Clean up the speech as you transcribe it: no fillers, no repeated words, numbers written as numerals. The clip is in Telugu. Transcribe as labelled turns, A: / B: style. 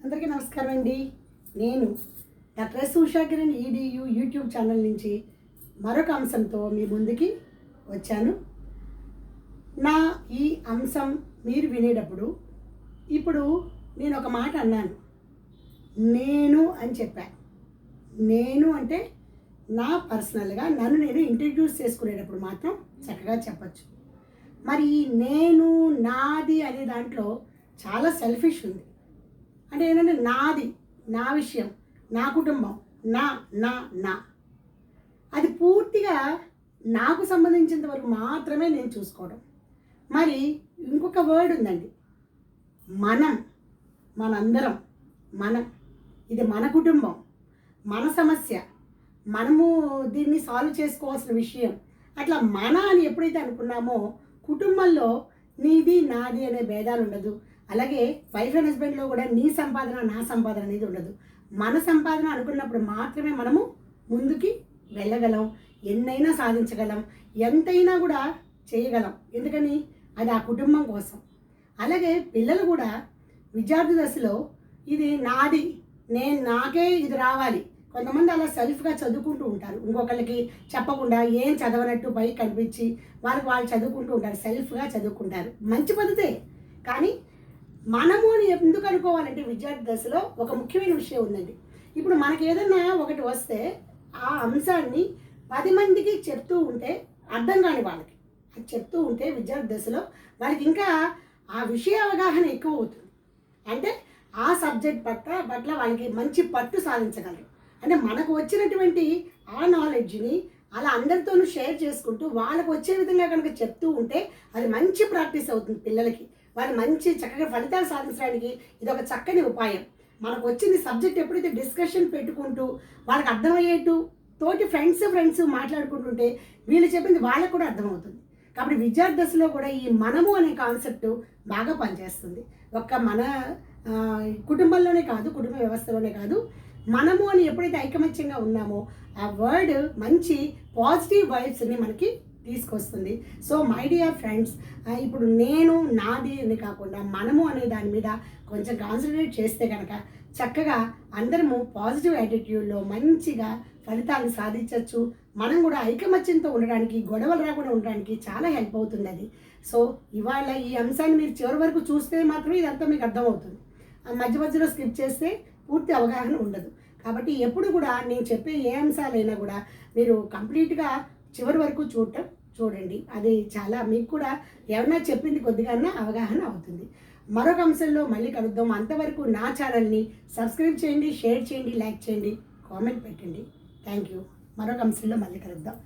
A: అందరికీ నమస్కారం అండి. నేను doctor yes Ushakiran edu YouTube channel నుంచి మరొక అంశంతో మీ ముందుకి వచ్చాను. నా ఈ అంశం మీరు వినేటప్పుడు ఇప్పుడు నేను ఒక మాట అన్నాను, నేను అని చెప్పాను. నేను అంటే నా పర్సనల్గా నన్ను నేను ఇంట్రడ్యూస్ చేసుకునేటప్పుడు మాత్రం చక్కగా చెప్పచ్చు. మరి నేను నాది అనే దాంట్లో చాలా సెల్ఫిష్ ఉంది. అంటే ఏంటంటే నాది, నా విషయం, నా కుటుంబం, నా నా నా అది పూర్తిగా నాకు సంబంధించినంత వరకు మాత్రమే నేను చూసుకోవడం. మరి ఇంకొక వర్డ్ ఉందండి, మనం, మనందరం, మనం, ఇది మన కుటుంబం, మన సమస్య, మనము దీన్ని సాల్వ్ చేసుకోవాల్సిన విషయం. అట్లా మన అని ఎప్పుడైతే అనుకున్నామో కుటుంబంలో నీది నాది అనే భేదాలు ఉండదు. అలాగే వైఫ్ అండ్ హస్బెండ్లో కూడా నీ సంపాదన నా సంపాదన అనేది ఉండదు. మన సంపాదన అనుకున్నప్పుడు మాత్రమే మనము ముందుకి వెళ్ళగలం, ఎన్నైనా సాధించగలం, ఎంతైనా కూడా చేయగలం. ఎందుకని అది ఆ కుటుంబం కోసం. అలాగే పిల్లలు కూడా విద్యార్థి దశలో ఇది నాది, నాకే ఇది రావాలి. కొంతమంది అలా సెల్ఫ్గా చదువుకుంటూ ఉంటారు, ఇంకొకరికి చెప్పకుండా ఏం చదవనట్టు పైకి కనిపించి వాళ్ళు చదువుకుంటూ ఉంటారు, సెల్ఫ్గా చదువుకుంటారు. మంచి పద్ధతే, కానీ మనము అని ఎందుకు అనుకోవాలంటే విద్యార్థి దశలో ఒక ముఖ్యమైన విషయం ఉందండి. ఇప్పుడు మనకి ఏదైనా ఒకటి వస్తే ఆ అంశాన్ని 10 మందికి చెప్తూ ఉంటే అర్థం కాని వాళ్ళకి అది చెప్తూ ఉంటే విద్యార్థి దశలో వాళ్ళకి ఇంకా ఆ విషయ అవగాహన ఎక్కువ అవుతుంది. అంటే ఆ సబ్జెక్ట్ పట్ల వాళ్ళకి మంచి పట్టు సాధించగలరు. అంటే మనకు వచ్చినటువంటి ఆ నాలెడ్జ్ని అలా అందరితోనూ షేర్ చేసుకుంటూ వాళ్ళకు వచ్చే విధంగా కనుక చెప్తూ ఉంటే అది మంచి ప్రాక్టీస్ అవుతుంది పిల్లలకి. వాళ్ళు మంచి చక్కగా ఫలితాలు సాధించడానికి ఇది ఒక చక్కని ఉపాయం. మనకు వచ్చింది సబ్జెక్ట్ ఎప్పుడైతే డిస్కషన్ పెట్టుకుంటూ వాళ్ళకి అర్థమయ్యేట్టు తోటి ఫ్రెండ్స్ మాట్లాడుకుంటుంటే వీళ్ళు చెప్పింది వాళ్ళకు కూడా అర్థమవుతుంది. కాబట్టి విద్యార్థి దశలో కూడా ఈ మనము అనే కాన్సెప్ట్ బాగా పనిచేస్తుంది. ఒక్క మన కుటుంబంలోనే కాదు, కుటుంబ వ్యవస్థలోనే కాదు, మనము అని ఎప్పుడైతే ఐకమత్యంగా ఉన్నామో ఆ వర్డ్ మంచి పాజిటివ్ వైబ్స్ని మనకి తీసుకొస్తుంది. సో మై డియర్ ఫ్రెండ్స్, ఇప్పుడు నేను నాది అని కాకుండా మనము అనే దాని మీద కొంచెం కాన్సన్ట్రేట్ చేస్తే కనుక చక్కగా అందరము పాజిటివ్ యాటిట్యూడ్లో మంచిగా ఫలితాలు సాధించవచ్చు. మనం కూడా ఐకమత్యంతో ఉండడానికి, గొడవలు రాకుండా ఉండడానికి చాలా హెల్ప్ అవుతుంది అది. సో ఇవాళ ఈ అంశాన్ని మీరు చివరి వరకు చూస్తే మాత్రమే ఇదంతా మీకు అర్థమవుతుంది. మధ్యలో స్కిప్ చేస్తే పూర్తి అవగాహన ఉండదు. కాబట్టి ఎప్పుడు కూడా నేను చెప్పే ఏ అంశాలైనా కూడా మీరు కంప్లీట్గా చివరి వరకు చూడండి. అది చాలా మీకు కూడా ఏమన్నా చెప్పింది కొద్దిగా అవగాహన అవుతుంది. మరొక అంశంలో మళ్ళీ కలుద్దాం. అంతవరకు నా ఛానల్ని సబ్స్క్రైబ్ చేయండి, షేర్ చేయండి, లైక్ చేయండి, కామెంట్ పెట్టండి. Thank you. మరొక అంశంలో మళ్ళీ కలుద్దాం.